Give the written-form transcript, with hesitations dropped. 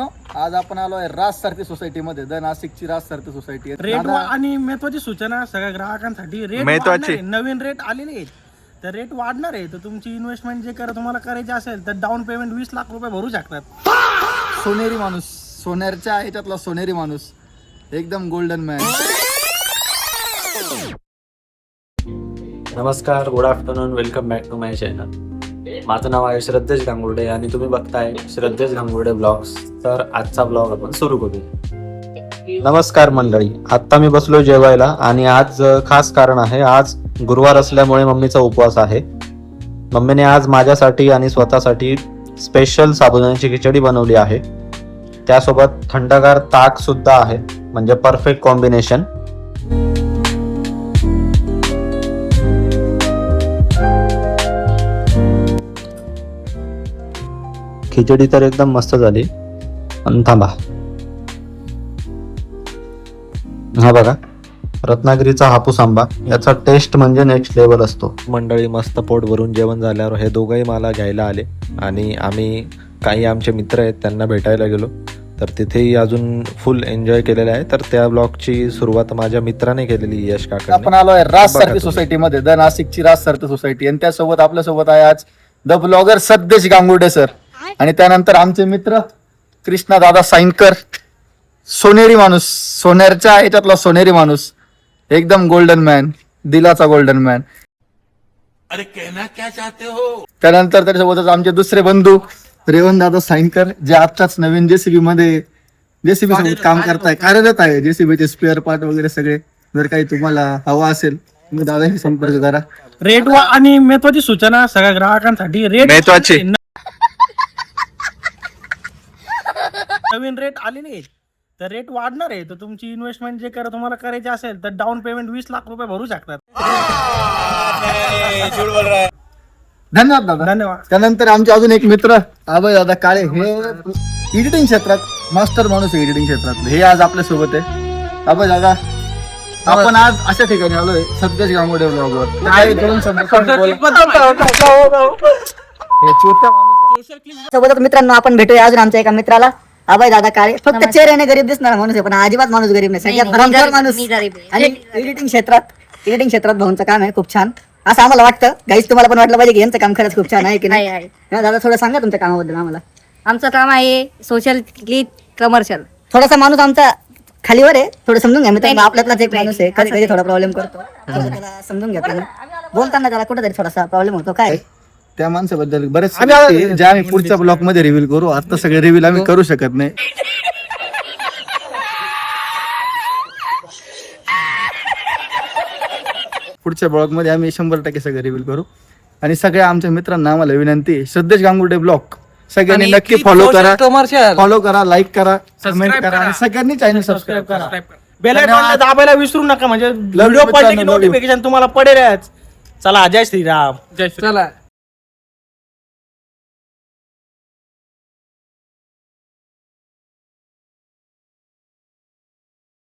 आज आपण आलोय राज सारथी सोसायटी मध्ये, द नाशिकची राज सारथी सोसायटी. रेट आणि महत्वाची सूचना सगळ्या ग्राहकांसाठी, रेट नवीन रेट आलेले आहेत तर रेट वाढणार आहे. तर तुमची इन्व्हेस्टमेंट जे तुम्हाला करायची असेल तर डाऊन पेमेंट 20 लाख रुपये भरू शकतात. सोनेरी माणूस, सोन्याच्या ह्याच्यातला सोनेरी माणूस, एकदम गोल्डन मॅन. नमस्कार, good afternoon, welcome back to my channel. माझं नाव आहे श्रद्धेश गांगुर्डे आणि तुम्ही बघताय श्रद्धेश गांगुर्डे ब्लॉग्स. तर आजचा ब्लॉग आपण सुरू करूया. नमस्कार मंडळी, आत्ता मी बसलो जेवायला आणि आज खास कारण आहे. आज गुरुवार असल्यामुळे मम्मीचा उपवास आहे. मम्मीने आज माझ्यासाठी आणि स्वतःसाठी स्पेशल साबुदाण्याची खिचडी बनवली आहे. त्यासोबत थंडगार ताक सुद्धा आहे, म्हणजे परफेक्ट कॉम्बिनेशन. खिचडी तर एकदम मस्त झाली. पण थांबा, हा बघा रत्नागिरीचा हापूस आंबा, याचा टेस्ट म्हणजे नेक्स्ट लेवल असतो. मंडळी, मस्त पोट भरून जेवण झाल्यावर हे दोघंही मला घ्यायला आले आणि आम्ही काही आमचे मित्र आहेत त्यांना भेटायला गेलो. तर तिथेही अजून फुल एन्जॉय केलेला आहे. तर त्या ब्लॉगची सुरुवात माझ्या मित्राने केलेली, यश काका. आपण आलोय राज सारथी सोसायटी मध्ये, द नाशिकची राज सारथी सोसायटी. आणि त्यासोबत आपल्यासोबत आहे आज the blogger Shraddhesh Gangurde sir, आणि त्यानंतर आमचे मित्र कृष्णा दादा साईनकर. सोनेरी माणूस, सोन्याच्या ह्याच्यातला सोनेरी माणूस, एकदम गोल्डन मॅन, दिलाचा गोल्डन मॅन. अरे कहना क्या चाहते हो. त्यानंतर त्याच्यासोबतच आमचे दुसरे बंधू रेवण दादा साईनकर, जे आत्ताच नवीन जेसीबी मध्ये जेसीबी सोबत काम करताय, कार्यरत आहे. जेसीबीचे स्पेअर पार्ट वगैरे सगळे. जर काही तुम्हाला हवा असेल तुम्ही दादाशी संपर्क करा. रेट आणि महत्वाची सूचना सगळ्या ग्राहकांसाठी, रेट नवीन रेट आलेले आहेत तर रेट वाढणार आहे. तर तुमची इन्व्हेस्टमेंट जे तुम्हाला करायची असेल तर डाऊन पेमेंट 20 लाख रुपये भरू शकतात. धन्यवाद दादा, धन्यवाद. त्यानंतर आमचे अजून एक मित्र अभय दादा काळे, हे एडिटिंग क्षेत्रात मास्टर माणूस आहे. एडिटिंग क्षेत्रात हे आज आपल्या सोबत आहे. अभय दादा, आपण आज अशा ठिकाणी आलोय श्रद्धेश गांगुर्डे ब्लॉगवर. सोबतच मित्रांनो आपण भेटूया अजून आमच्या एका मित्राला, अभय दादा काळे. फक्त चेहऱ्याने गरीब दिसणार माणूस आहे, पण अजिबात माणूस गरीब नाही. सगळ्यात भरमसाठ माणूस. आणि एडिटिंग क्षेत्रात भाऊंचं काम आहे खूप छान, असं आम्हाला वाटतं. गाईस तुम्हाला पण वाटलं पाहिजे की यांचं काम खरंच खूप छान आहे की नाही. दादा थोडं सांगा तुमच्या कामाबद्दल आम्हाला. आमचं काम आहे सोशल कमर्शियल. थोडासा माणूस आमचा खालीवर आहे, थोडं समजून घ्या मित्रांनो. आपल्यातलाच एक माणूस आहे, कधी कधी थोडा प्रॉब्लेम करतो, त्याला समजून घ्या. बोलताना त्याला कुठेतरी थोडासा प्रॉब्लेम होतो. काय त्या माणसाबद्दल बरेच जे आम्ही पुढच्या ब्लॉग मध्ये रिव्हील करू. आता सगळे रिव्हील आम्ही करू शकत नाही. पुढच्या ब्लॉग मध्ये आम्ही 100% सगळे रिव्हील करू. आणि सगळ्या आमच्या मित्रांना आम्हाला विनंती, श्रद्धेश गांगुर्डे ब्लॉग सगळ्यांनी नक्की फॉलो करा, लाईक करा, कमेंट करा आणि सगळ्यांनी चॅनल सबस्क्राईब करा. बेल आयकॉन दाबायला विसरू नका, म्हणजे व्हिडिओ पडले की नोटिफिकेशन तुम्हाला पडेलच. चला, जय श्रीराम. चला.